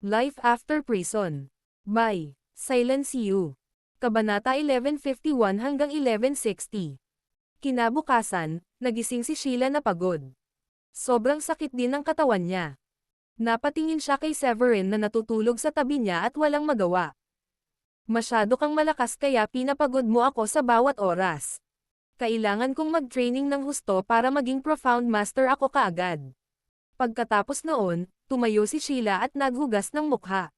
Life After Prison. By Silence You. Kabanata 1151 hanggang 1160. Kinabukasan, nagising si Sheila na pagod. Sobrang sakit din ng katawan niya. Napatingin siya kay Severin na natutulog sa tabi niya at walang magawa. Masyado kang malakas kaya pinapagod mo ako sa bawat oras. Kailangan kong mag-training ng husto para maging profound master ako kaagad. Pagkatapos noon, tumayo si Sheila at naghugas ng mukha.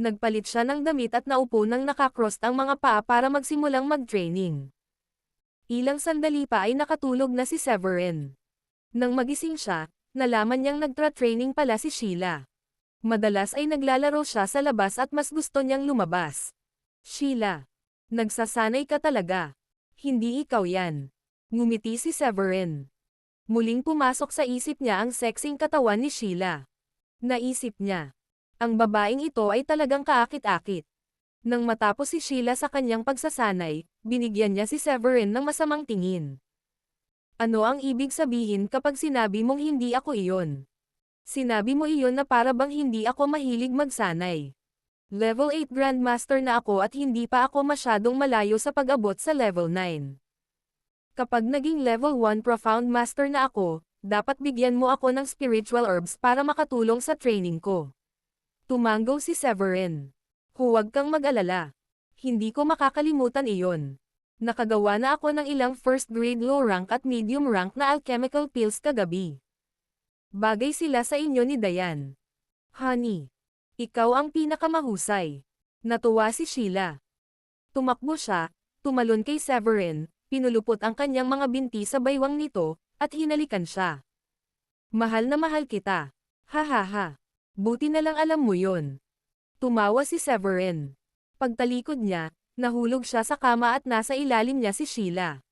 Nagpalit siya ng damit at naupo nang nakakross ang mga paa para magsimulang mag-training. Ilang sandali pa ay nakatulog na si Severin. Nang magising siya, nalaman niyang nagtra-training pala si Sheila. Madalas ay naglalaro siya sa labas at mas gusto niyang lumabas. Sheila, nagsasanay ka talaga. Hindi ikaw yan. Ngumiti si Severin. Muling pumasok sa isip niya ang sexing katawan ni Sheila. Naisip niya, ang babaeng ito ay talagang kaakit-akit. Nang matapos si Sheila sa kanyang pagsasanay, binigyan niya si Severin ng masamang tingin. Ano ang ibig sabihin kapag sinabi mong hindi ako iyon? Sinabi mo iyon na para bang hindi ako mahilig magsanay. Level 8 Grandmaster na ako at hindi pa ako masyadong malayo sa pag-abot sa level 9. Kapag naging level 1 Profound Master na ako, dapat bigyan mo ako ng spiritual herbs para makatulong sa training ko. Tumango si Severin. Huwag kang mag-alala. Hindi ko makakalimutan iyon. Nakagawa na ako ng ilang first grade low rank at medium rank na alchemical pills kagabi. Bagay sila sa inyo ni Diane. Honey, ikaw ang pinakamahusay. Natuwa si Sheila. Tumakbo siya, tumalon kay Severin, pinulupot ang kanyang mga binti sa baywang nito, at hinalikan siya. Mahal na mahal kita. Ha ha ha. Buti na lang alam mo yon. Tumawa si Severin. Pagtalikod niya, nahulog siya sa kama at nasa ilalim niya si Sheila.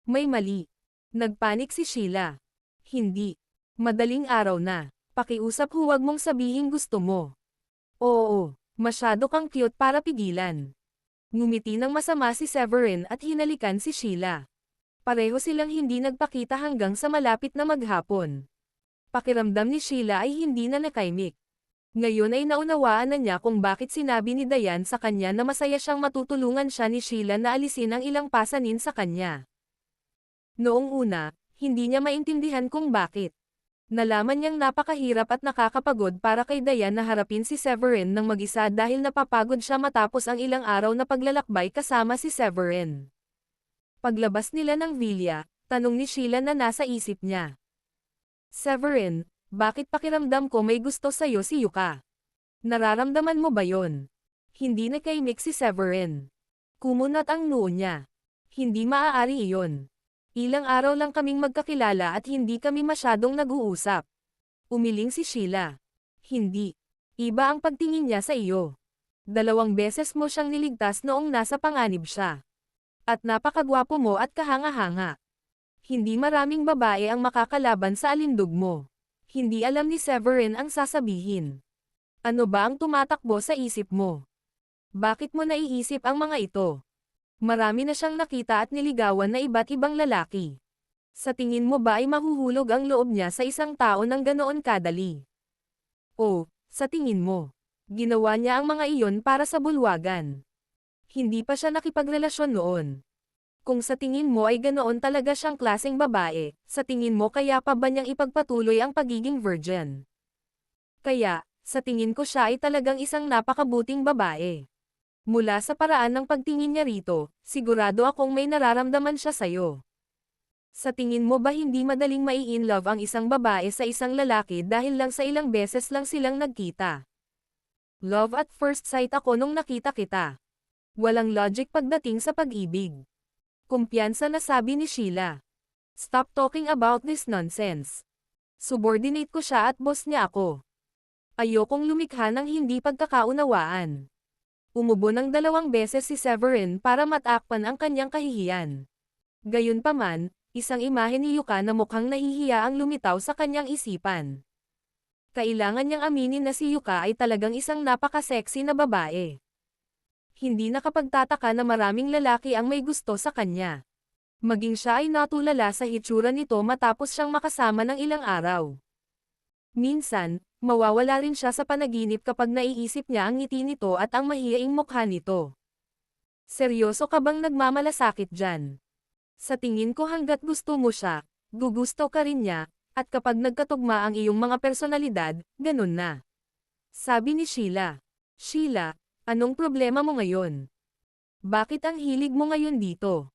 May mali. Nagpanik si Sheila. Hindi. Madaling araw na. Pakiusap huwag mong sabihin gusto mo. Oo, masyado kang cute para pigilan. Ngumiti ng masama si Severin at hinalikan si Sheila. Pareho silang hindi nagpakita hanggang sa malapit na maghapon. Pakiramdam ni Sheila ay hindi na nakaimik. Ngayon ay naunawaan na niya kung bakit sinabi ni Diane sa kanya na masaya siyang matutulungan siya ni Sheila na alisin ang ilang pasanin sa kanya. Noong una, hindi niya maintindihan kung bakit. Nalaman niyang napakahirap at nakakapagod para kay Diane na harapin si Severin ng mag-isa dahil napapagod siya matapos ang ilang araw na paglalakbay kasama si Severin. Paglabas nila ng villa, tanong ni Sheila na nasa isip niya. Severin, bakit pakiramdam ko may gusto sa'yo si Yuka? Nararamdaman mo ba yon? Hindi nakaimik si Severin. Kumunat ang noo niya. Hindi maaari iyon. Ilang araw lang kaming magkakilala at hindi kami masyadong nag-uusap. Umiling si Sheila. Hindi. Iba ang pagtingin niya sa iyo. 2 beses mo siyang niligtas noong nasa panganib siya. At napakagwapo mo at kahanga-hanga. Hindi maraming babae ang makakalaban sa alindog mo. Hindi alam ni Severin ang sasabihin. Ano ba ang tumatakbo sa isip mo? Bakit mo naiisip ang mga ito? Marami na siyang nakita at niligawan na iba't ibang lalaki. Sa tingin mo ba ay mahuhulog ang loob niya sa isang tao ng ganoon kadali? O, sa tingin mo, ginawa niya ang mga iyon para sa bulwagan. Hindi pa siya nakipagrelasyon noon. Kung sa tingin mo ay ganoon talaga siyang klaseng babae, sa tingin mo kaya pa ba niyang ipagpatuloy ang pagiging virgin? Kaya, sa tingin ko siya ay talagang isang napakabuting babae. Mula sa paraan ng pagtingin niya rito, sigurado akong may nararamdaman siya sa'yo. Sa tingin mo ba hindi madaling mai-inlove ang isang babae sa isang lalaki dahil lang sa ilang beses lang silang nagkita? Love at first sight ako nung nakita kita. Walang logic pagdating sa pag-ibig. Kumpiyansa na sabi ni Sheila. Stop talking about this nonsense. Subordinate ko siya at boss niya ako. Ayokong lumikha ng hindi pagkakaunawaan. Umubo ng 2 beses si Severin para matakpan ang kanyang kahihiyan. Gayunpaman, isang imahe ni Yuka na mukhang nahihiya ang lumitaw sa kanyang isipan. Kailangan niyang aminin na si Yuka ay talagang isang napaka-sexy na babae. Hindi nakapagtataka na maraming lalaki ang may gusto sa kanya. Maging siya ay natulala sa hitsura nito matapos siyang makasama ng ilang araw. Minsan, Mawawala rin siya sa panaginip kapag naiisip niya ang ngiti nito at ang mahiyaing mukha nito. Seryoso ka bang nagmamalasakit dyan? Sa tingin ko hanggat gusto mo siya, gugusto ka rin niya, at kapag nagkatugma ang iyong mga personalidad, ganun na. Sabi ni Sheila. Sheila, anong problema mo ngayon? Bakit ang hilig mo ngayon dito?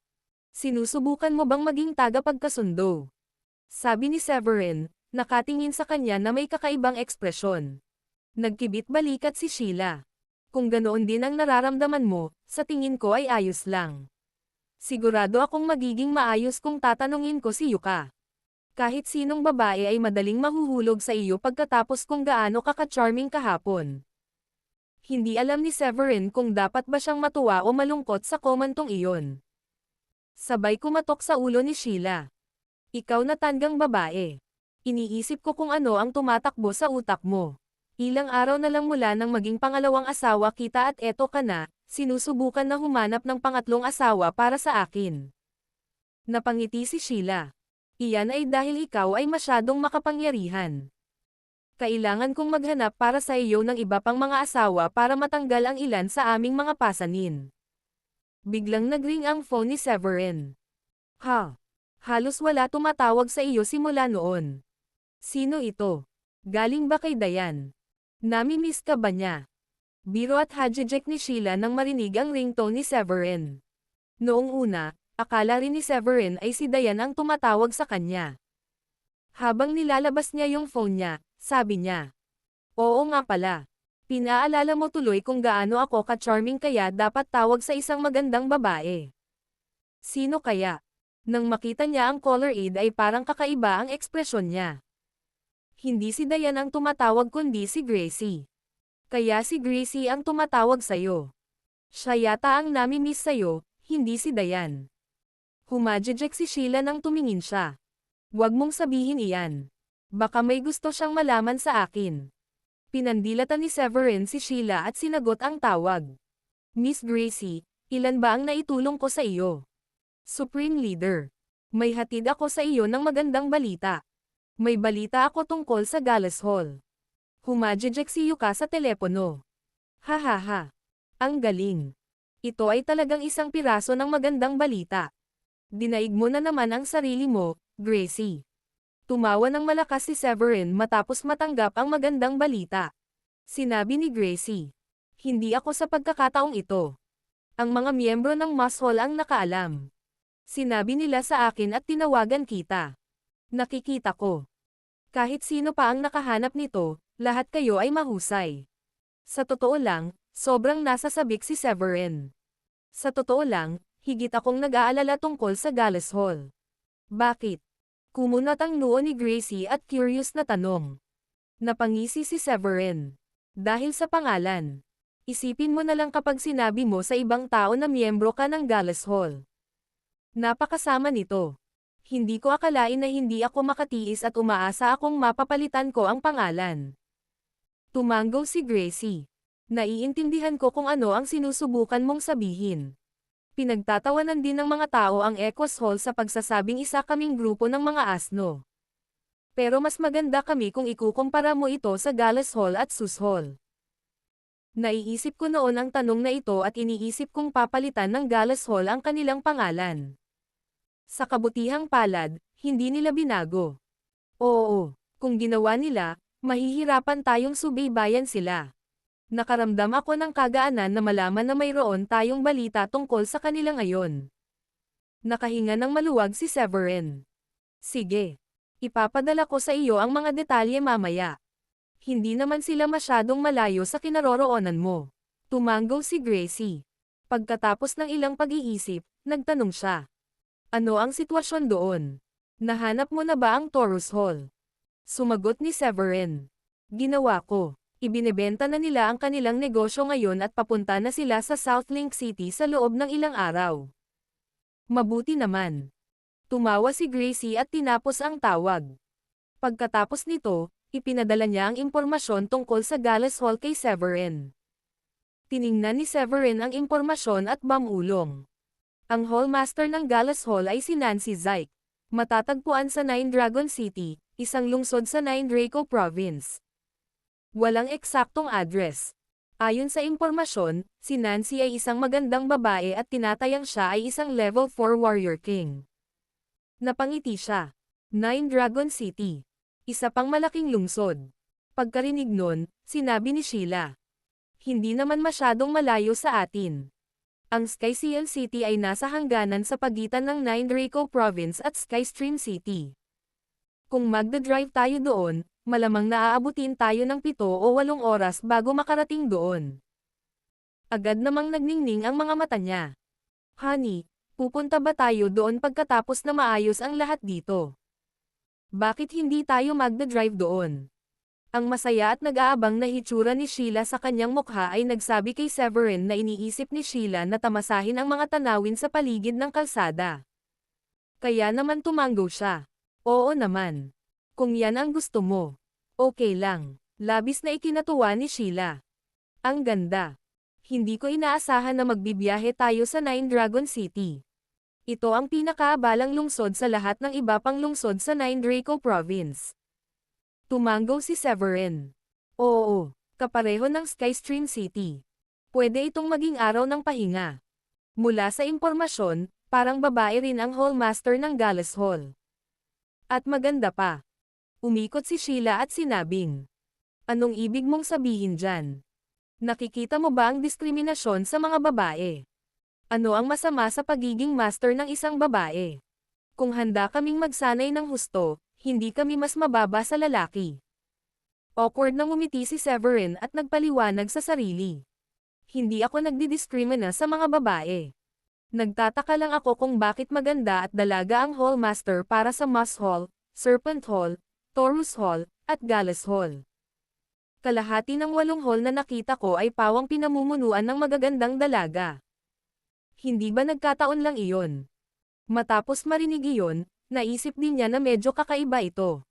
Sinusubukan mo bang maging tagapagkasundo? Sabi ni Severin, nakatingin sa kanya na may kakaibang ekspresyon. Nagkibit-balikat si Sheila. Kung ganoon din ang nararamdaman mo, sa tingin ko ay ayos lang. Sigurado akong magiging maayos kung tatanungin ko si Yuka. Kahit sinong babae ay madaling mahuhulog sa iyo pagkatapos kung gaano ka ka-charming kahapon. Hindi alam ni Severin kung dapat ba siyang matuwa o malungkot sa komantong iyon. Sabay kumatok sa ulo ni Sheila. Ikaw na tandang babae. Iniisip ko kung ano ang tumatakbo sa utak mo. Ilang araw na lang mula nang maging pangalawang asawa kita at eto ka na, sinusubukan na humanap ng pangatlong asawa para sa akin. Napangiti si Sheila. Iyan ay dahil ikaw ay masyadong makapangyarihan. Kailangan kong maghanap para sa iyo ng iba pang mga asawa para matanggal ang ilan sa aming mga pasanin. Biglang nagring ang phone ni Severin. Ha? Halos wala tumatawag sa iyo simula noon. Sino ito? Galing ba kay Dayan? Nami-miss ka ba niya? Biro at hajijek ni Sheila nang marinig ang ringtone ni Severin. Noong una, akala rin ni Severin ay si Dayan ang tumatawag sa kanya. Habang nilalabas niya yung phone niya, sabi niya. Oo nga pala. Pinaalala mo tuloy kung gaano ako ka-charming kaya dapat tawag sa isang magandang babae. Sino kaya? Nang makita niya ang caller aid ay parang kakaiba ang ekspresyon niya. Hindi si Dayan ang tumatawag kundi si Gracie. Kaya si Gracie ang tumatawag sa'yo. Siya yata ang nami-miss sa'yo, hindi si Dayan. Humajijek si Sheila nang tumingin siya. Huwag mong sabihin iyan. Baka may gusto siyang malaman sa akin. Pinandilatan ni Severin si Sheila at sinagot ang tawag. Miss Gracie, ilan ba ang naitulong ko sa iyo? Supreme Leader. May hatid ako sa iyo ng magandang balita. May balita ako tungkol sa Gallas Hall. Humajijek si Yuka sa telepono. Hahaha. Ang galing. Ito ay talagang isang piraso ng magandang balita. Dinaig mo na naman ang sarili mo, Gracie. Tumawa ng malakas si Severin matapos matanggap ang magandang balita. Sinabi ni Gracie. Hindi ako sa pagkakataong ito. Ang mga miyembro ng Moss Hall ang nakaalam. Sinabi nila sa akin at tinawagan kita. Nakikita ko. Kahit sino pa ang nakahanap nito, lahat kayo ay mahusay. Sa totoo lang, sobrang nasasabik si Severin. Sa totoo lang, higit akong nag-aalala tungkol sa Gallas Hall. Bakit? Kumunat ang noo ni Gracie at curious na tanong. Napangisi si Severin. Dahil sa pangalan. Isipin mo na lang kapag sinabi mo sa ibang tao na miyembro ka ng Gallas Hall. Napakasama nito. Hindi ko akalain na hindi ako makatiis at umaasa akong mapapalitan ko ang pangalan. Tumanggo si Gracie. Naiintindihan ko kung ano ang sinusubukan mong sabihin. Pinagtatawanan din ng mga tao ang Echoes Hall sa pagsasabing isa kaming grupo ng mga asno. Pero mas maganda kami kung ikukumpara mo ito sa Gallas Hall at Sus Hall. Naiisip ko noon ang tanong na ito at iniisip kong papalitan ng Gallas Hall ang kanilang pangalan. Sa kabutihang palad, hindi nila binago. Oo, kung ginawa nila, mahihirapan tayong subaybayan sila. Nakaramdam ako ng kagaanan na malaman na mayroon tayong balita tungkol sa kanila ngayon. Nakahinga ng maluwag si Severin. Sige. Ipapadala ko sa iyo ang mga detalye mamaya. Hindi naman sila masyadong malayo sa kinaroroonan mo. Tumanggo si Gracie. Pagkatapos ng ilang pag-iisip, nagtanong siya. Ano ang sitwasyon doon? Nahanap mo na ba ang Taurus Hall? Sumagot ni Severin. Ginawa ko. Ibinebenta na nila ang kanilang negosyo ngayon at papunta na sila sa Southlink City sa loob ng ilang araw. Mabuti naman. Tumawa si Gracie at tinapos ang tawag. Pagkatapos nito, ipinadala niya ang impormasyon tungkol sa Gallas Hall kay Severin. Tiningnan ni Severin ang impormasyon at bamulong. Ang hallmaster ng Gallas Hall ay si Nancy Zyke. Matatagpuan sa Nine Dragon City, isang lungsod sa Nine Draco Province. Walang eksaktong address. Ayon sa impormasyon, si Nancy ay isang magandang babae at tinatayang siya ay isang level 4 warrior king. Napangiti siya. 9 Dragon City. Isa pang malaking lungsod. Pagkarinig nun, sinabi ni Sheila. Hindi naman masyadong malayo sa atin. Ang Skyseal City ay nasa hangganan sa pagitan ng 9 Draco Province at Skystream City. Kung magdadrive tayo doon, malamang naaabutin tayo ng 7 o 8 oras bago makarating doon. Agad namang nagningning ang mga mata niya. Honey, pupunta ba tayo doon pagkatapos na maayos ang lahat dito? Bakit hindi tayo magdadrive doon? Ang masaya at nag-aabang na hitsura ni Sheila sa kanyang mukha ay nagsabi kay Severin na iniisip ni Sheila na tamasahin ang mga tanawin sa paligid ng kalsada. Kaya naman tumango siya. Oo naman. Kung yan ang gusto mo. Okay lang. Labis na ikinatuwa ni Sheila. Ang ganda. Hindi ko inaasahan na magbibiyahe tayo sa 9 Dragon City. Ito ang pinakaabalang lungsod sa lahat ng iba pang lungsod sa 9 Draco Province. Tumango si Severin. Oo, kapareho ng Skystream City. Pwede itong maging araw ng pahinga. Mula sa impormasyon, parang babae rin ang Hallmaster ng Gales Hall. At maganda pa. Umikot si Sheila at sinabing, anong ibig mong sabihin dyan? Nakikita mo ba ang diskriminasyon sa mga babae? Ano ang masama sa pagiging master ng isang babae? Kung handa kaming magsanay ng husto, hindi kami mas mababa sa lalaki. Awkward na ngumiti si Severin at nagpaliwanag sa sarili. Hindi ako nagdidiskrimina sa mga babae. Nagtataka lang ako kung bakit maganda at dalaga ang Hallmaster para sa Moss Hall, Serpent Hall, Taurus Hall, at Gales Hall. Kalahati ng 8 hall na nakita ko ay pawang pinamumunuan ng magagandang dalaga. Hindi ba nagkataon lang iyon? Matapos marinig iyon, naisip din niya na medyo kakaiba ito.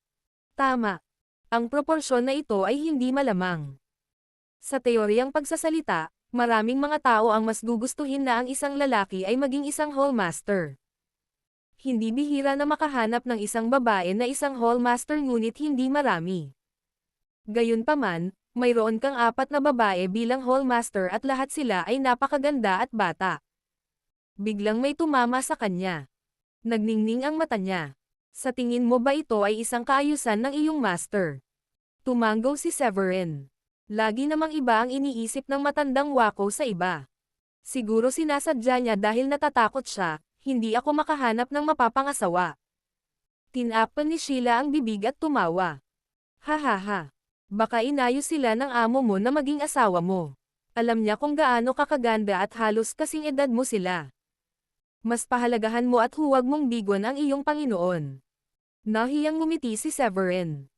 Tama. Ang proporsyon na ito ay hindi malamang. Sa teoryang pagsasalita, maraming mga tao ang mas gugustuhin na ang isang lalaki ay maging isang Hallmaster. Hindi bihira na makahanap ng isang babae na isang Hallmaster ngunit hindi marami. Gayunpaman, mayroon kang 4 na babae bilang Hallmaster at lahat sila ay napakaganda at bata. Biglang may tumama sa kanya. Nagningning ang mata niya. Sa tingin mo ba ito ay isang kaayusan ng iyong master? Tumango si Severin. Lagi namang iba ang iniisip ng matandang wako sa iba. Siguro sinasadya niya dahil natatakot siya, hindi ako makahanap ng mapapangasawa. Tinapan ni Sheila ang bibig at tumawa. Hahaha. Baka inayos sila ng amo mo na maging asawa mo. Alam niya kung gaano kakaganda at halos kasing edad mo sila. Mas pahalagahan mo at huwag mong bigon ang iyong Panginoon. Nahiyang ngumiti si Severin.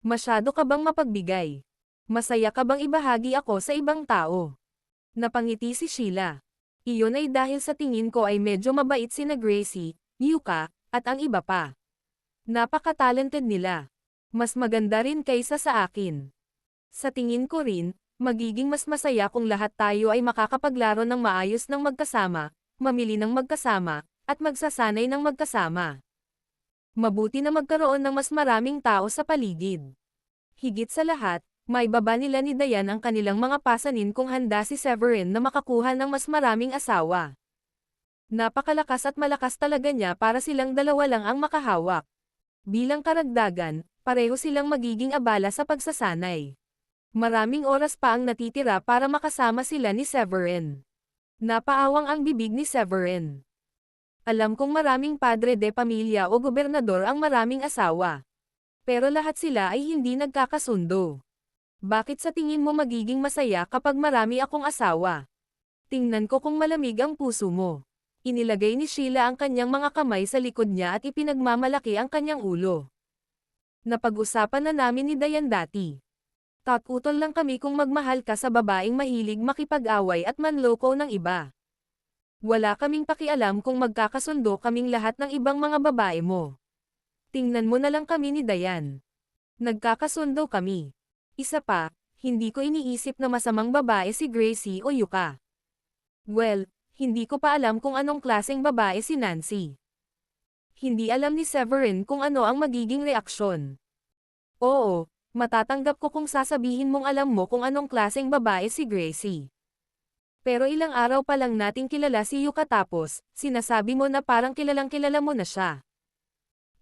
Masyado ka bang mapagbigay? Masaya ka bang ibahagi ako sa ibang tao? Napangiti si Sheila. Iyon ay dahil sa tingin ko ay medyo mabait sina Gracie, Yuka, at ang iba pa. Napaka-talented nila. Mas maganda rin kaysa sa akin. Sa tingin ko rin, magiging mas masaya kung lahat tayo ay makakapaglaro ng maayos ng magkasama, mamili ng magkasama, at magsasanay ng magkasama. Mabuti na magkaroon ng mas maraming tao sa paligid. Higit sa lahat, may baba nila ni Dayan ang kanilang mga pasanin kung handa si Severin na makakuha ng mas maraming asawa. Napakalakas at malakas talaga niya para silang dalawa lang ang makahawak. Bilang karagdagan, pareho silang magiging abala sa pagsasanay. Maraming oras pa ang natitira para makasama sila ni Severin. Napaawang ang bibig ni Severin. Alam kong maraming padre de pamilya o gobernador ang maraming asawa. Pero lahat sila ay hindi nagkakasundo. Bakit sa tingin mo magiging masaya kapag marami akong asawa? Tingnan ko kung malamig ang puso mo. Inilagay ni Sheila ang kanyang mga kamay sa likod niya at ipinagmamalaki ang kanyang ulo. Napag-usapan na namin ni Dayan dati. Tatutol lang kami kung magmahal ka sa babaeng mahilig makipag-away at manloko ng iba. Wala kaming pakialam kung magkakasundo kaming lahat ng ibang mga babae mo. Tingnan mo na lang kami ni Dayan. Nagkakasundo kami. Isa pa, hindi ko iniisip na masamang babae si Gracie o Yuka. Well, hindi ko pa alam kung anong klaseng babae si Nancy. Hindi alam ni Severin kung ano ang magiging reaksyon. Oo, Matatanggap ko kung sasabihin mong alam mo kung anong klaseng babae si Gracie. Pero ilang araw pa lang nating kilala si Yuka tapos, sinasabi mo na parang kilalang kilala mo na siya.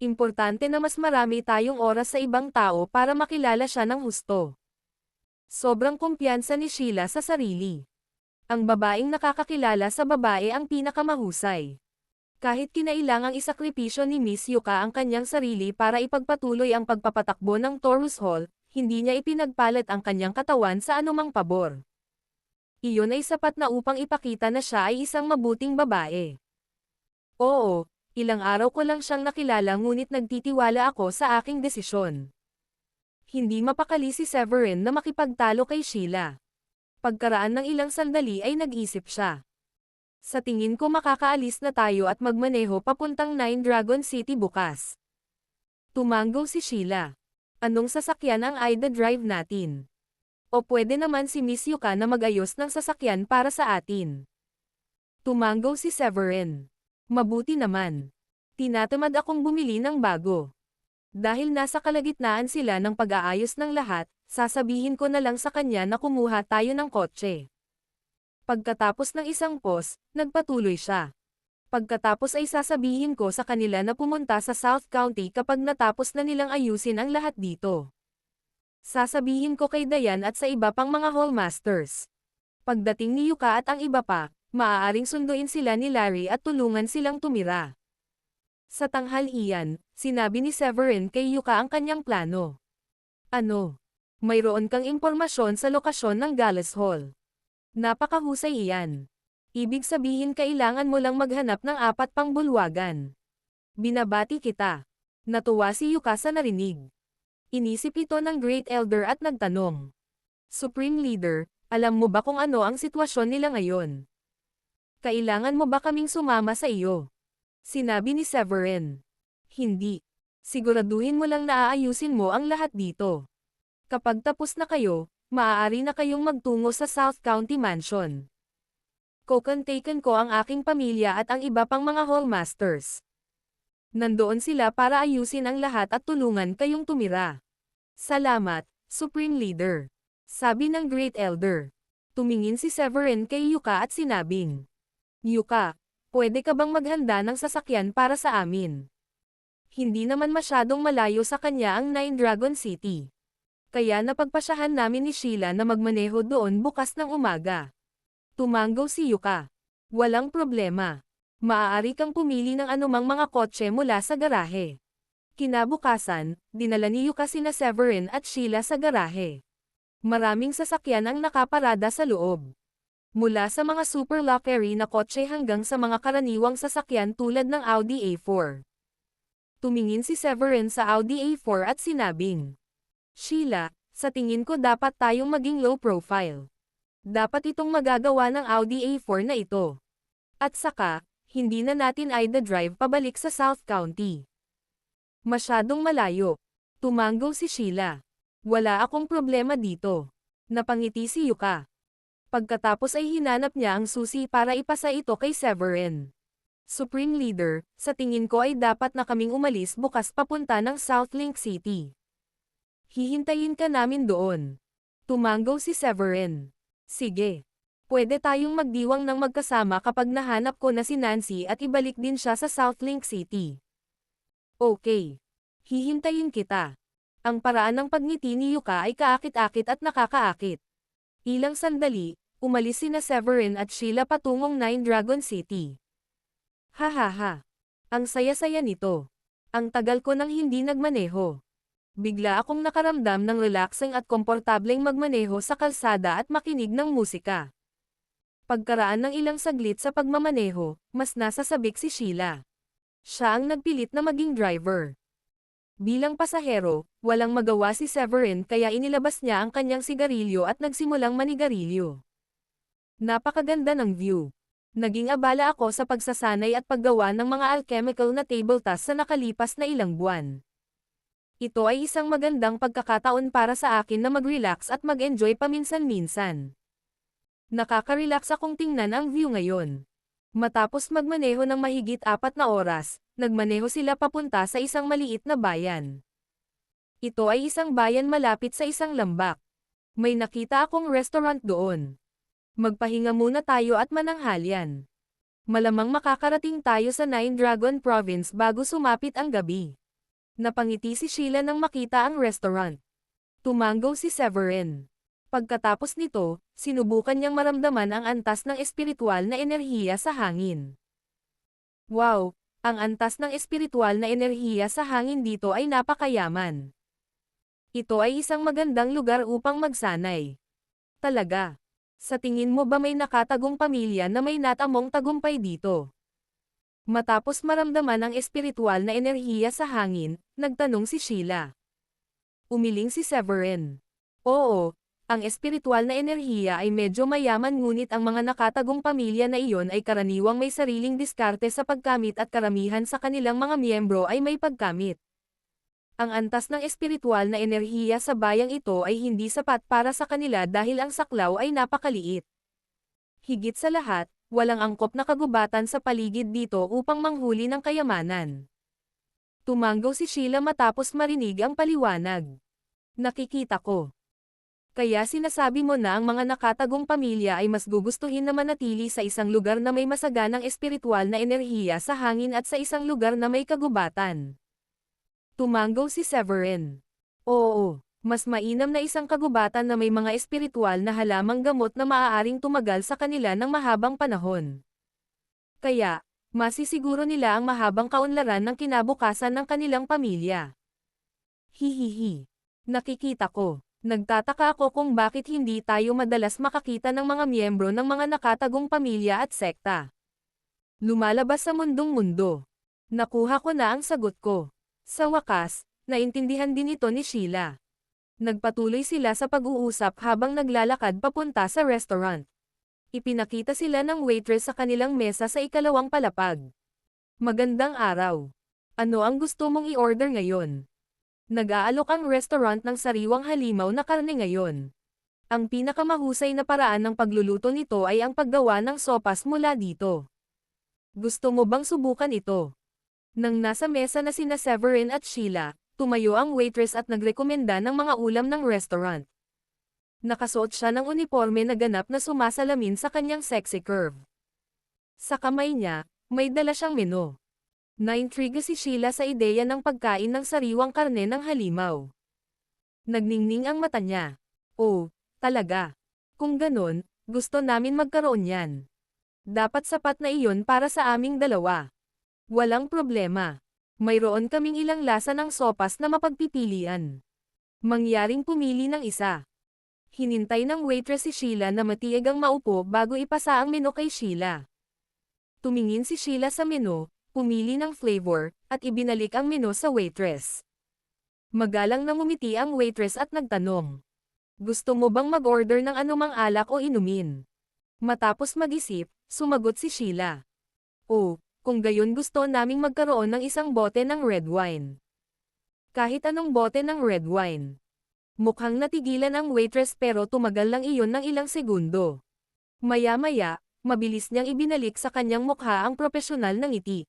Importante na mas marami tayong oras sa ibang tao para makilala siya ng husto. Sobrang kumpiyansa ni Sheila sa sarili. Ang babaeng nakakakilala sa babae ang pinakamahusay. Kahit kinailangang isakripisyo ni Miss Yuka ang kanyang sarili para ipagpatuloy ang pagpapatakbo ng Taurus Hall, hindi niya ipinagpalit ang kanyang katawan sa anumang pabor. Iyon ay sapat na upang ipakita na siya ay isang mabuting babae. Oo, ilang araw ko lang siyang nakilala ngunit nagtitiwala ako sa aking desisyon. Hindi mapakali si Severin na makipagtalo kay Sheila. Pagkaraan ng ilang sandali ay nag-isip siya. Sa tingin ko makakaalis na tayo at magmaneho papuntang Nine Dragon City bukas. Tumanggo si Sheila. Anong sasakyan ang Ida Drive natin? O pwede naman si Miss Yuka na mag-ayos ng sasakyan para sa atin. Tumanggo si Severin. Mabuti naman. Tinatamad akong bumili ng bago. Dahil nasa kalagitnaan sila ng pag-aayos ng lahat, sasabihin ko na lang sa kanya na kumuha tayo ng kotse. Pagkatapos ng isang pause, nagpatuloy siya. Pagkatapos ay sasabihin ko sa kanila na pumunta sa South County kapag natapos na nilang ayusin ang lahat dito. Sasabihin ko kay Dayan at sa iba pang mga hallmasters. Pagdating ni Yuka at ang iba pa, maaaring sunduin sila ni Larry at tulungan silang tumira. Sa tanghalian, sinabi ni Severin kay Yuka ang kanyang plano. Ano? Mayroon kang impormasyon sa lokasyon ng Gallas Hall. Napakahusay iyan. Ibig sabihin kailangan mo lang maghanap ng 4 pang bulwagan. Binabati kita. Natuwa si Yuka sa narinig. Inisip ito ng Great Elder at nagtanong. Supreme Leader, alam mo ba kung ano ang sitwasyon nila ngayon? Kailangan mo ba kaming sumama sa iyo? Sinabi ni Severin. Hindi. Siguraduhin mo lang na aayusin mo ang lahat dito. Kapag tapos na kayo, maaari na kayong magtungo sa South County Mansion. Kukontaken ko ang aking pamilya at ang iba pang mga hallmasters. Nandoon sila para ayusin ang lahat at tulungan kayong tumira. Salamat, Supreme Leader. Sabi ng Great Elder. Tumingin si Severin kay Yuka at sinabing, Yuka, pwede ka bang maghanda ng sasakyan para sa amin? Hindi naman masyadong malayo sa kanya ang Nine Dragon City. Kaya napagpasyahan namin ni Sheila na magmaneho doon bukas ng umaga. Tumanggo si Yuka. Walang problema. Maaari kang pumili ng anumang mga kotse mula sa garahe. Kinabukasan, dinala ni Yuka sina Severin at Sheila sa garahe. Maraming sasakyan ang nakaparada sa loob. Mula sa mga super luxury na kotse hanggang sa mga karaniwang sasakyan tulad ng Audi A4. Tumingin si Severin sa Audi A4 at sinabing, Sheila, sa tingin ko dapat tayong maging low profile. Dapat itong magagawa ng Audi A4 na ito. At saka, hindi na natin Ida Drive pabalik sa South County. Masyadong malayo. Tumanggo si Sheila. Wala akong problema dito. Napangiti si Yuka. Pagkatapos ay hinanap niya ang susi para ipasa ito kay Severin. Supreme Leader, sa tingin ko ay dapat na kaming umalis bukas papunta ng South Link City. Hihintayin ka namin doon. Tumanggo si Severin. Sige. Pwede tayong magdiwang ng magkasama kapag nahanap ko na si Nancy at ibalik din siya sa South Link City. Okay. Hihintayin kita. Ang paraan ng pagngiti ni Yuka ay kaakit-akit at nakakaakit. Ilang sandali, umalis sina Severin at Sheila patungong Nine Dragon City. Hahaha. Ang saya-saya nito. Ang tagal ko nang hindi nagmaneho. Bigla akong nakaramdam ng relaxing at komportableng magmaneho sa kalsada at makinig ng musika. Pagkaraan ng ilang saglit sa pagmamaneho, mas nasasabik si Sheila. Siya ang nagpilit na maging driver. Bilang pasahero, walang magawa si Severin kaya inilabas niya ang kanyang sigarilyo at nagsimulang manigarilyo. Napakaganda ng view. Naging abala ako sa pagsasanay at paggawa ng mga alchemical na table tasks sa nakalipas na ilang buwan. Ito ay isang magandang pagkakataon para sa akin na mag-relax at mag-enjoy paminsan-minsan. Nakaka-relax akong tingnan ang view ngayon. Matapos magmaneho ng mahigit 4 na oras, nagmaneho sila papunta sa isang maliit na bayan. Ito ay isang bayan malapit sa isang lambak. May nakita akong restaurant doon. Magpahinga muna tayo at mananghalian. Malamang makakarating tayo sa Nine Dragon Province bago sumapit ang gabi. Napangiti si Sheila nang makita ang restaurant. Tumanggaw si Severin. Pagkatapos nito, sinubukan niyang maramdaman ang antas ng espiritual na enerhiya sa hangin. Wow! Ang antas ng espiritual na enerhiya sa hangin dito ay napakayaman. Ito ay isang magandang lugar upang magsanay. Talaga. Sa tingin mo ba may nakatagong pamilya na may natamong tagumpay dito? Matapos maramdaman ang espiritual na enerhiya sa hangin, nagtanong si Sheila. Umiling si Severin. Oo, ang espiritual na enerhiya ay medyo mayaman ngunit ang mga nakatagong pamilya na iyon ay karaniwang may sariling diskarte sa pagkamit at karamihan sa kanilang mga miyembro ay may pagkamit. Ang antas ng espiritual na enerhiya sa bayang ito ay hindi sapat para sa kanila dahil ang saklaw ay napakaliit. Higit sa lahat, walang angkop na kagubatan sa paligid dito upang manghuli ng kayamanan. Tumanggaw si Sheila matapos marinig ang paliwanag. Nakikita ko. Kaya sinasabi mo na ang mga nakatagong pamilya ay mas gugustuhin na manatili sa isang lugar na may masaganang espiritual na enerhiya sa hangin at sa isang lugar na may kagubatan. Tumanggaw si Severin. Oo, mas mainam na isang kagubatan na may mga espiritual na halamang gamot na maaaring tumagal sa kanila ng mahabang panahon. Kaya, masisiguro nila ang mahabang kaunlaran ng kinabukasan ng kanilang pamilya. Hihihi. Nakikita ko. Nagtataka ako kung bakit hindi tayo madalas makakita ng mga miyembro ng mga nakatagong pamilya at sekta. Lumalabas sa mundong mundo. Nakuha ko na ang sagot ko. Sa wakas, naintindihan din ito ni Sheila. Nagpatuloy sila sa pag-uusap habang naglalakad papunta sa restaurant. Ipinakita sila ng waitress sa kanilang mesa sa ikalawang palapag. Magandang araw. Ano ang gusto mong i-order ngayon? Nag-aalok ang restaurant ng sariwang halimaw na karne ngayon. Ang pinakamahusay na paraan ng pagluluto nito ay ang paggawa ng sopas mula dito. Gusto mo bang subukan ito? Nang nasa mesa na sina Severin at Sheila, tumayo ang waitress at nagrekomenda ng mga ulam ng restaurant. Nakasuot siya ng uniforme na ganap na sumasalamin sa kanyang sexy curve. Sa kamay niya, may dala siyang menu. Naintriga si Sheila sa ideya ng pagkain ng sariwang karne ng halimaw. Nagningning ang mata niya. Oh, talaga. Kung ganon, gusto namin magkaroon yan. Dapat sapat na iyon para sa aming dalawa. Walang problema. Mayroon kaming ilang lasa ng sopas na mapagpipilian. Mangyaring pumili ng isa. Hinintay ng waitress si Sheila na matiag ang maupo bago ipasa ang menu kay Sheila. Tumingin si Sheila sa menu, pumili ng flavor, at ibinalik ang menu sa waitress. Magalang na ngumiti ang waitress at nagtanong. Gusto mo bang mag-order ng anumang alak o inumin? Matapos mag-isip, sumagot si Sheila. Oh, kung gayon gusto naming magkaroon ng isang bote ng red wine. Kahit anong bote ng red wine. Mukhang natigilan ang waitress pero tumagal lang iyon ng ilang segundo. Maya-maya, mabilis niyang ibinalik sa kanyang mukha ang propesyonal na ngiti.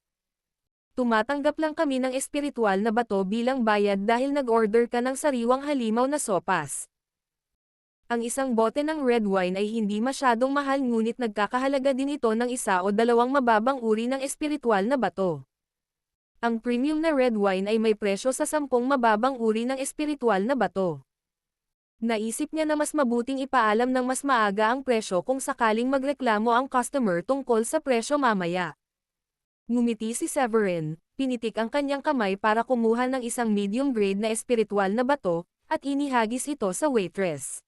Tumatanggap lang kami ng espiritual na bato bilang bayad dahil nag-order ka ng sariwang halimaw na sopas. Ang isang bote ng red wine ay hindi masyadong mahal ngunit nagkakahalaga din ito ng isa o dalawang mababang uri ng espiritual na bato. Ang premium na red wine ay may presyo sa 10 mababang uri ng espiritual na bato. Naisip niya na mas mabuting ipaalam ng mas maaga ang presyo kung sakaling magreklamo ang customer tungkol sa presyo mamaya. Ngumiti si Severin, pinitik ang kanyang kamay para kumuha ng isang medium grade na espiritual na bato, at inihagis ito sa waitress.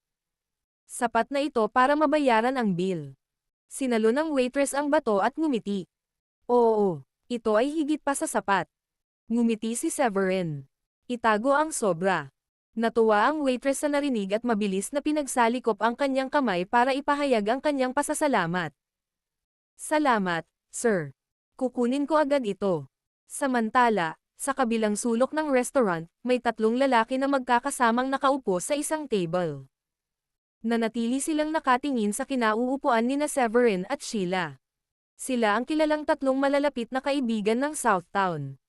Sapat na ito para mabayaran ang bill. Sinalo ng waitress ang bato at ngumiti. Oo, ito ay higit pa sa sapat. Ngumiti si Severin. Itago ang sobra. Natuwa ang waitress sa narinig at mabilis na pinagsalikop ang kanyang kamay para ipahayag ang kanyang pasasalamat. Salamat, sir. Kukunin ko agad ito. Samantala, sa kabilang sulok ng restaurant, may 3 lalaki na magkakasamang nakaupo sa isang table. Nanatili silang nakatingin sa kinauupuan nina Severin at Sheila. Sila ang kilalang 3 malalapit na kaibigan ng Southtown.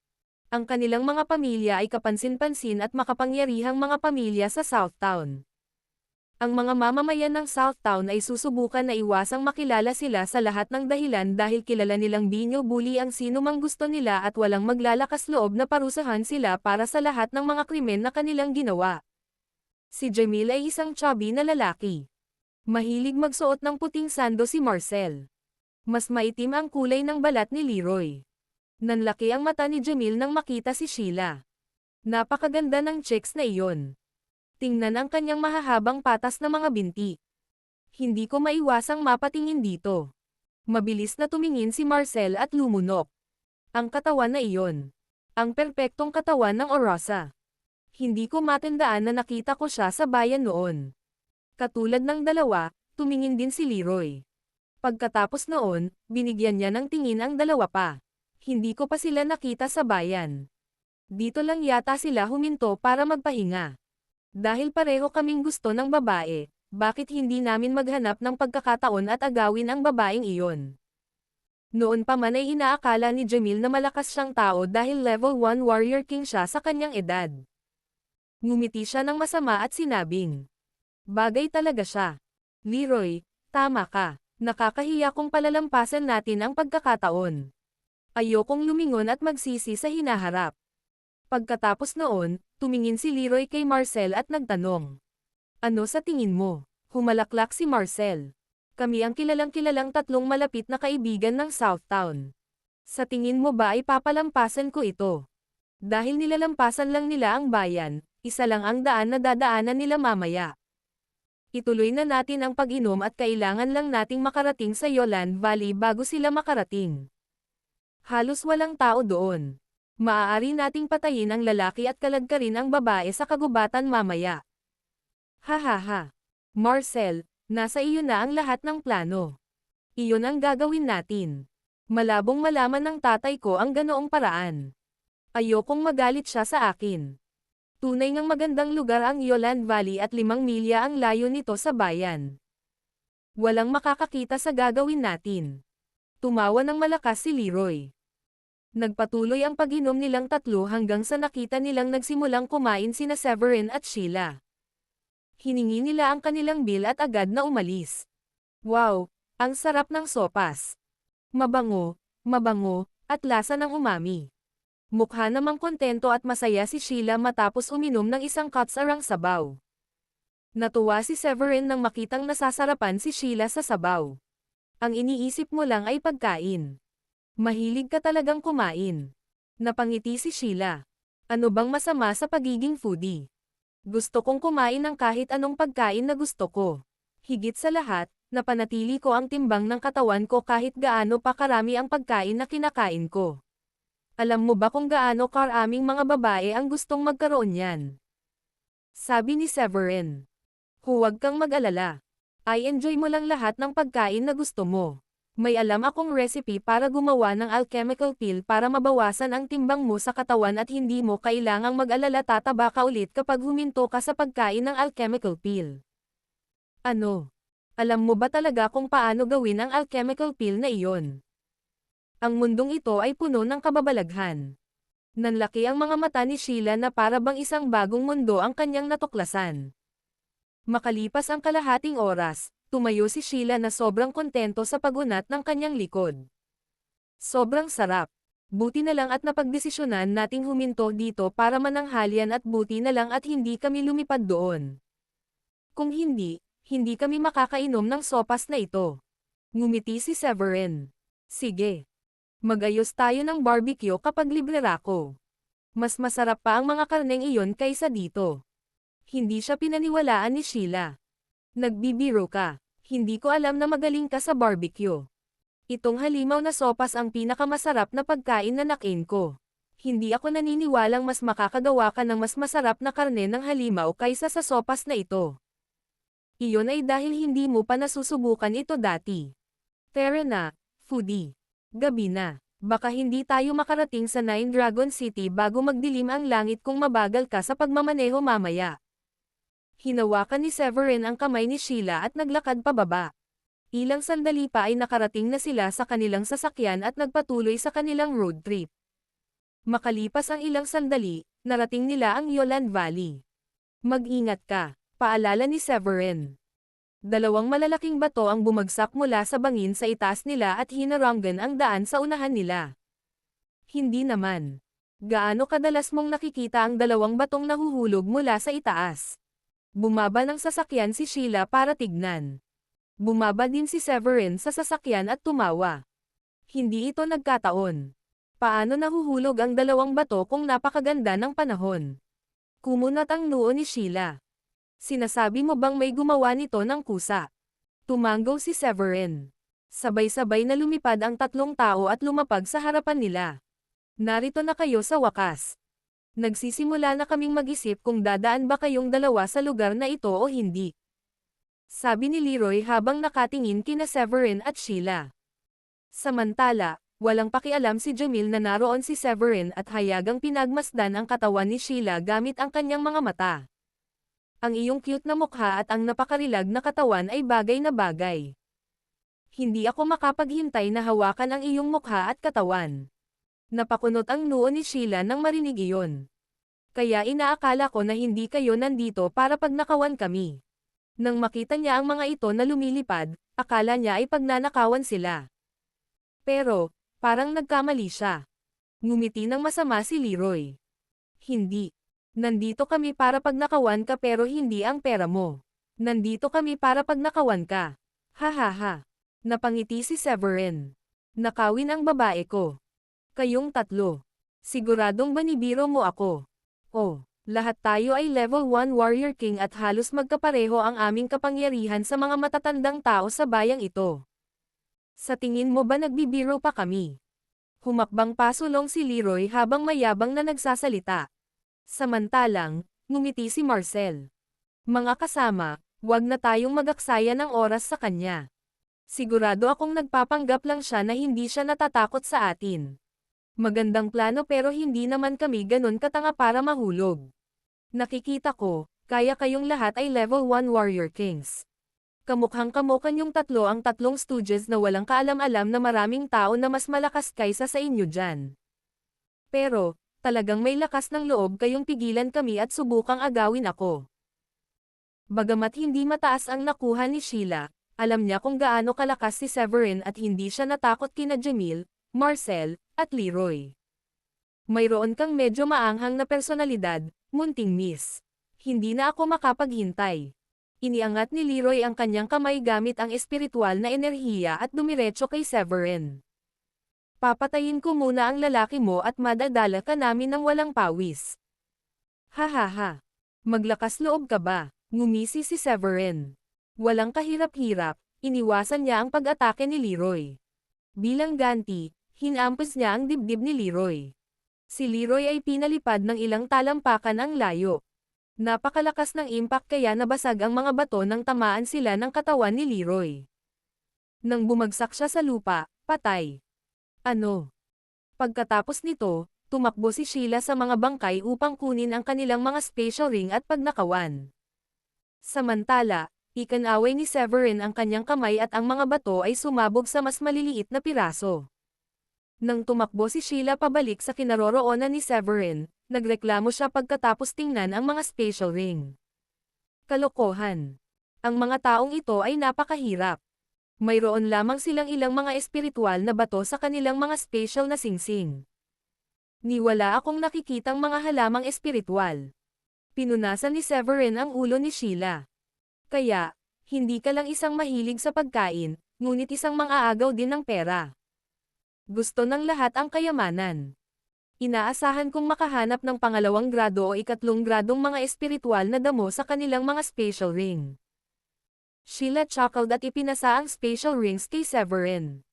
Ang kanilang mga pamilya ay kapansin-pansin at makapangyarihang mga pamilya sa Southtown. Ang mga mamamayan ng Southtown ay susubukan na iwasang makilala sila sa lahat ng dahilan dahil kilala nilang binyo-bully ang sinumang gusto nila at walang maglalakas loob na parusahan sila para sa lahat ng mga krimen na kanilang ginawa. Si Jamil ay isang chubby na lalaki. Mahilig magsuot ng puting sando si Marcel. Mas maitim ang kulay ng balat ni Leroy. Nanlaki ang mata ni Jamil nang makita si Sheila. Napakaganda ng chicks na iyon. Tingnan ang kanyang mahahabang patas na mga binti. Hindi ko maiwasang mapatingin dito. Mabilis na tumingin si Marcel at lumunok. Ang katawan na iyon. Ang perpektong katawan ng Orosa. Hindi ko matandaan na nakita ko siya sa bayan noon. Katulad ng dalawa, tumingin din si Leroy. Pagkatapos noon, binigyan niya ng tingin ang dalawa pa. Hindi ko pa sila nakita sa bayan. Dito lang yata sila huminto para magpahinga. Dahil pareho kaming gusto ng babae, bakit hindi namin maghanap ng pagkakataon at agawin ang babaeng iyon? Noon pa man ay inaakala ni Jamil na malakas siyang tao dahil level 1 warrior king siya sa kanyang edad. Ngumiti siya ng masama at sinabing, bagay talaga siya. Leroy, tama ka. Nakakahiya kung palalampasan natin ang pagkakataon. Ayokong lumingon at magsisi sa hinaharap. Pagkatapos noon, tumingin si Leroy kay Marcel at nagtanong. Ano sa tingin mo? Humalaklak si Marcel. Kami ang kilalang-kilalang tatlong malapit na kaibigan ng Southtown. Sa tingin mo ba ay papalampasan ko ito? Dahil nilalampasan lang nila ang bayan, isa lang ang daan na dadaanan nila mamaya. Ituloy na natin ang pag-inom at kailangan lang nating makarating sa Yoland Valley bago sila makarating. Halos walang tao doon. Maaari nating patayin ang lalaki at kaladkarin ang babae sa kagubatan mamaya. Hahaha. Marcel, nasa iyo na ang lahat ng plano. Iyon ang gagawin natin. Malabong malaman ng tatay ko ang ganoong paraan. Ayokong magalit siya sa akin. Tunay ngang magandang lugar ang Yoland Valley at 5 milya ang layo nito sa bayan. Walang makakakita sa gagawin natin. Tumawa ng malakas si Leroy. Nagpatuloy ang pag-inom nilang tatlo hanggang sa nakita nilang nagsimulang kumain sina Severin at Sheila. Hiningi nila ang kanilang bill at agad na umalis. Wow, ang sarap ng sopas. Mabango, at lasa ng umami. Mukha namang kontento at masaya si Sheila matapos uminom ng isang katsarang sabaw. Natuwa si Severin nang makitang nasasarapan si Sheila sa sabaw. Ang iniisip mo lang ay pagkain. Mahilig ka talagang kumain. Napangiti si Sheila. Ano bang masama sa pagiging foodie? Gusto kong kumain ng kahit anong pagkain na gusto ko. Higit sa lahat, napanatili ko ang timbang ng katawan ko kahit gaano pa karami ang pagkain na kinakain ko. Alam mo ba kung gaano karaming mga babae ang gustong magkaroon yan? Sabi ni Severin. Huwag kang mag-alala. I enjoy mo lang lahat ng pagkain na gusto mo. May alam akong recipe para gumawa ng alchemical pill para mabawasan ang timbang mo sa katawan at hindi mo kailangang mag-alala tataba ka ulit kapag huminto ka sa pagkain ng alchemical pill. Ano? Alam mo ba talaga kung paano gawin ang alchemical pill na iyon? Ang mundong ito ay puno ng kababalaghan. Nanlaki ang mga mata ni Sheila na para bang isang bagong mundo ang kanyang natuklasan. Makalipas ang kalahating oras, tumayo si Sheila na sobrang kontento sa pagunat ng kanyang likod. Sobrang sarap. Buti na lang at napagdesisyonan nating huminto dito para mananghalian at buti na lang at hindi kami lumipad doon. Kung hindi, hindi kami makakainom ng sopas na ito. Ngumiti si Severin. Sige. Magayos tayo ng barbecue kapag libre ako. Mas masarap pa ang mga karneng iyon kaysa dito. Hindi siya pinaniwalaan ni Sheila. Nagbibiro ka. Hindi ko alam na magaling ka sa barbecue. Itong halimaw na sopas ang pinakamasarap na pagkain na nakain ko. Hindi ako naniniwalang mas makakagawa ka ng mas masarap na karne ng halimaw kaysa sa sopas na ito. Iyon ay dahil hindi mo pa nasusubukan ito dati. Tara na, foodie. Gabi na. Baka hindi tayo makarating sa Nine Dragon City bago magdilim ang langit kung mabagal ka sa pagmamaneho mamaya. Hinawakan ni Severin ang kamay ni Sheila at naglakad pababa. Ilang sandali pa ay nakarating na sila sa kanilang sasakyan at nagpatuloy sa kanilang road trip. Makalipas ang ilang sandali, narating nila ang Yolan Valley. Mag-ingat ka, paalala ni Severin. Dalawang malalaking bato ang bumagsak mula sa bangin sa itaas nila at hinaranggan ang daan sa unahan nila. Hindi naman. Gaano kadalas mong nakikita ang dalawang batong nahuhulog mula sa itaas? Bumaba ng sasakyan si Sheila para tignan. Bumaba din si Severin sa sasakyan at tumawa. Hindi ito nagkataon. Paano nahuhulog ang dalawang bato kung napakaganda ng panahon? Kumunat ang noo ni Sheila. Sinasabi mo bang may gumawa nito ng kusa? Tumanggaw si Severin. Sabay-sabay na lumipad ang tatlong tao at lumapag sa harapan nila. Narito na kayo sa wakas. Nagsisimula na kaming mag-isip kung dadaan ba kayong dalawa sa lugar na ito o hindi. Sabi ni Leroy habang nakatingin kina Severin at Sheila. Samantala, walang pakialam si Jamil na naroon si Severin at hayagang pinagmasdan ang katawan ni Sheila gamit ang kanyang mga mata. Ang iyong cute na mukha at ang napakarilag na katawan ay bagay na bagay. Hindi ako makapaghintay na hawakan ang iyong mukha at katawan. Napakunot ang noo ni Sheila nang marinig iyon. Kaya inaakala ko na hindi kayo nandito para pagnakawan kami. Nang makita niya ang mga ito na lumilipad, akala niya ay pagnanakawan sila. Pero, parang nagkamali siya. Ngumiti ng masama si Leroy. Hindi. Nandito kami para pagnakawan ka pero hindi ang pera mo. Nandito kami para pagnakawan ka. Hahaha. Napangiti si Severin. Nakawin ang babae ko. Kayong tatlo. Siguradong banibiro mo ako. Oh, lahat tayo ay level 1 Warrior King at halos magkapareho ang aming kapangyarihan sa mga matatandang tao sa bayang ito. Sa tingin mo ba nagbibiro pa kami? Humakbang pasulong si Leroy habang mayabang na nagsasalita. Samantalang, ngumiti si Marcel. Mga kasama, wag na tayong magaksaya ng oras sa kanya. Sigurado akong nagpapanggap lang siya na hindi siya natatakot sa atin. Magandang plano pero hindi naman kami ganun katanga para mahulog. Nakikita ko, kaya kayong lahat ay level 1 Warrior Kings. Kamukhang-kamukha niyong tatlo ang tatlong stooges na walang kaalam-alam na maraming tao na mas malakas kaysa sa inyo dyan. Pero, talagang may lakas ng loob kayong pigilan kami at subukang agawin ako. Bagamat hindi mataas ang nakuha ni Sheila, alam niya kung gaano kalakas si Severin at hindi siya natakot kina Jamil, Marcel, at Leroy. Mayroon kang medyo maanghang na personalidad, munting miss. Hindi na ako makapaghintay. Iniangat ni Leroy ang kanyang kamay gamit ang espiritual na enerhiya at dumiretso kay Severin. Papatayin ko muna ang lalaki mo at madadala ka namin ng walang pawis. Hahaha. Maglakas loob ka ba? Ngumisi si Severin. Walang kahirap-hirap, iniwasan niya ang pag-atake ni Leroy. Bilang ganti, hinampas niya ang dibdib ni Leroy. Si Leroy ay pinalipad ng ilang talampakan ang layo. Napakalakas ng impact kaya nabasag ang mga bato nang tamaan sila ng katawan ni Leroy. Nang bumagsak siya sa lupa, patay. Ano? Pagkatapos nito, tumakbo si Sheila sa mga bangkay upang kunin ang kanilang mga special ring at pagnakawan. Samantala, ikanaway ni Severin ang kanyang kamay at ang mga bato ay sumabog sa mas maliliit na piraso. Nang tumakbo si Sheila pabalik sa kinaroroonan ni Severin, nagreklamo siya pagkatapos tingnan ang mga special ring. Kalokohan. Ang mga taong ito ay napakahirap. Mayroon lamang silang ilang mga espiritual na bato sa kanilang mga special na singsing. Niwala akong nakikitang mga halamang espiritual. Pinunasan ni Severin ang ulo ni Sheila. Kaya, hindi ka lang isang mahilig sa pagkain, ngunit isang mang-aagaw din ng pera. Gusto ng lahat ang kayamanan. Inaasahan kong makahanap ng pangalawang grado o ikatlong gradong mga espiritual na damo sa kanilang mga special ring. Sheila chuckled at ipinasa ang special rings kay Severin.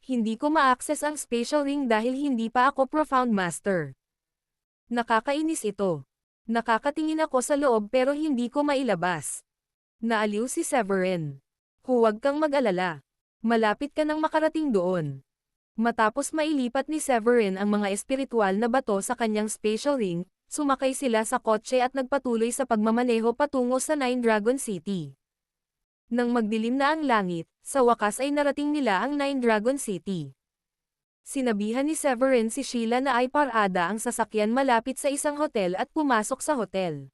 Hindi ko ma-access ang special ring dahil hindi pa ako profound master. Nakakainis ito. Nakakatingin ako sa loob pero hindi ko mailabas. Naaliw si Severin. Huwag kang mag-alala. Malapit ka nang makarating doon. Matapos mailipat ni Severin ang mga espiritual na bato sa kanyang special ring, sumakay sila sa kotse at nagpatuloy sa pagmamaneho patungo sa Nine Dragon City. Nang magdilim na ang langit, sa wakas ay narating nila ang Nine Dragon City. Sinabihan ni Severin si Sheila na ay parada ang sasakyan malapit sa isang hotel at pumasok sa hotel.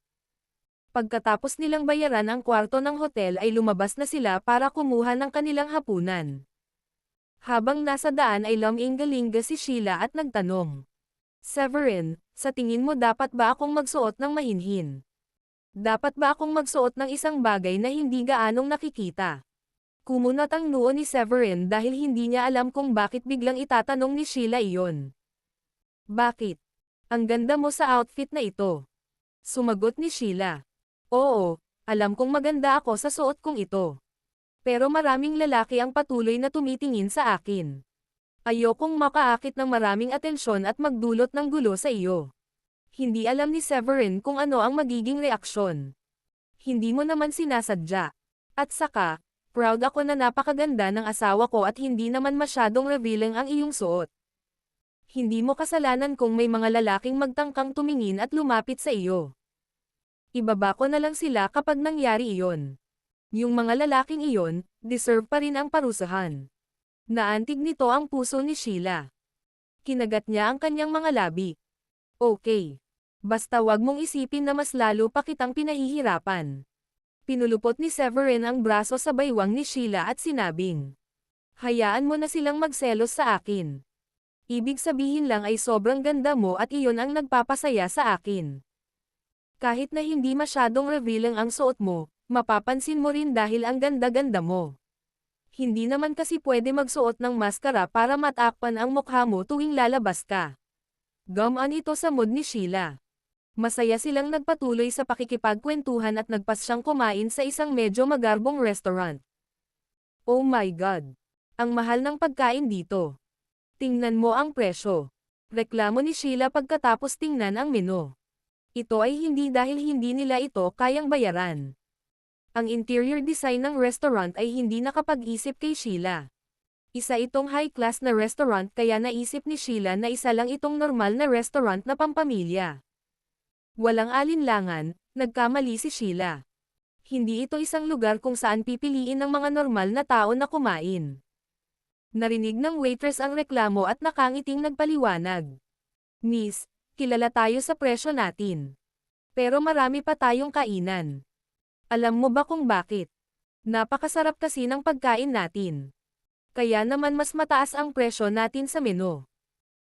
Pagkatapos nilang bayaran ang kwarto ng hotel ay lumabas na sila para kumuha ng kanilang hapunan. Habang nasa daan ay lumingalinga si Sheila at nagtanong. Severin, sa tingin mo dapat ba akong magsuot ng mahinhin? Dapat ba akong magsuot ng isang bagay na hindi gaanong nakikita? Kumunat ang noo ni Severin dahil hindi niya alam kung bakit biglang itatanong ni Sheila iyon. Bakit? Ang ganda mo sa outfit na ito. Sumagot ni Sheila. Oo, alam kong maganda ako sa suot kong ito. Pero maraming lalaki ang patuloy na tumitingin sa akin. Ayokong makaakit ng maraming atensyon at magdulot ng gulo sa iyo. Hindi alam ni Severin kung ano ang magiging reaksyon. Hindi mo naman sinasadya. At saka, proud ako na napakaganda ng asawa ko at hindi naman masyadong revealing ang iyong suot. Hindi mo kasalanan kung may mga lalaking magtangkang tumingin at lumapit sa iyo. Ibaba ko na lang sila kapag nangyari iyon. Yung mga lalaking iyon, deserve pa rin ang parusahan. Naantig nito ang puso ni Sheila. Kinagat niya ang kanyang mga labi. Okay. Basta wag mong isipin na mas lalo pa kitang pinahihirapan. Pinulupot ni Severin ang braso sa baywang ni Sheila at sinabing, hayaan mo na silang magselos sa akin. Ibig sabihin lang ay sobrang ganda mo at iyon ang nagpapasaya sa akin. Kahit na hindi masyadong revealing ang suot mo, mapapansin mo rin dahil ang ganda-ganda mo. Hindi naman kasi pwede magsuot ng maskara para matakpan ang mukha mo tuwing lalabas ka. Gumaan ito sa mood ni Sheila. Masaya silang nagpatuloy sa pakikipagkwentuhan at nagpas siyang kumain sa isang medyo magarbong restaurant. Oh my God! Ang mahal ng pagkain dito. Tingnan mo ang presyo. Reklamo ni Sheila pagkatapos tingnan ang menu. Ito ay hindi dahil hindi nila ito kayang bayaran. Ang interior design ng restaurant ay hindi nakapag-isip kay Sheila. Isa itong high-class na restaurant kaya naisip ni Sheila na isa lang itong normal na restaurant na pampamilya. Walang alinlangan, nagkamali si Sheila. Hindi ito isang lugar kung saan pipiliin ng mga normal na tao na kumain. Narinig ng waitress ang reklamo at nakangiting nagpaliwanag. Miss, kilala tayo sa presyo natin. Pero marami pa tayong kainan. Alam mo ba kung bakit? Napakasarap kasi ng pagkain natin. Kaya naman mas mataas ang presyo natin sa menu.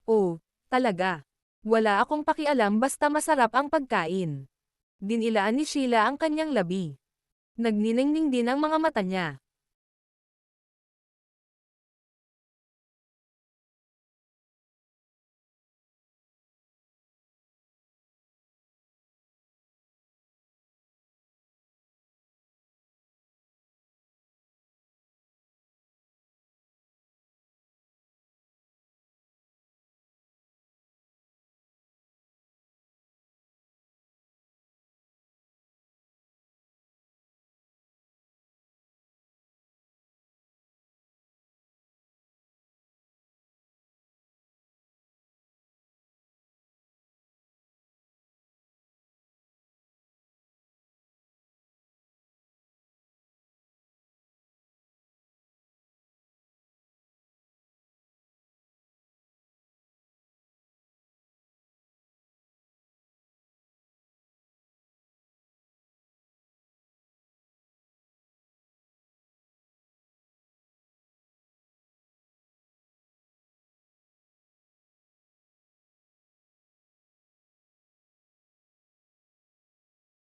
Oh, talaga. Wala akong pakialam basta masarap ang pagkain. Dinilaan ni Sheila ang kanyang labi. Nagniningning din ang mga mata niya.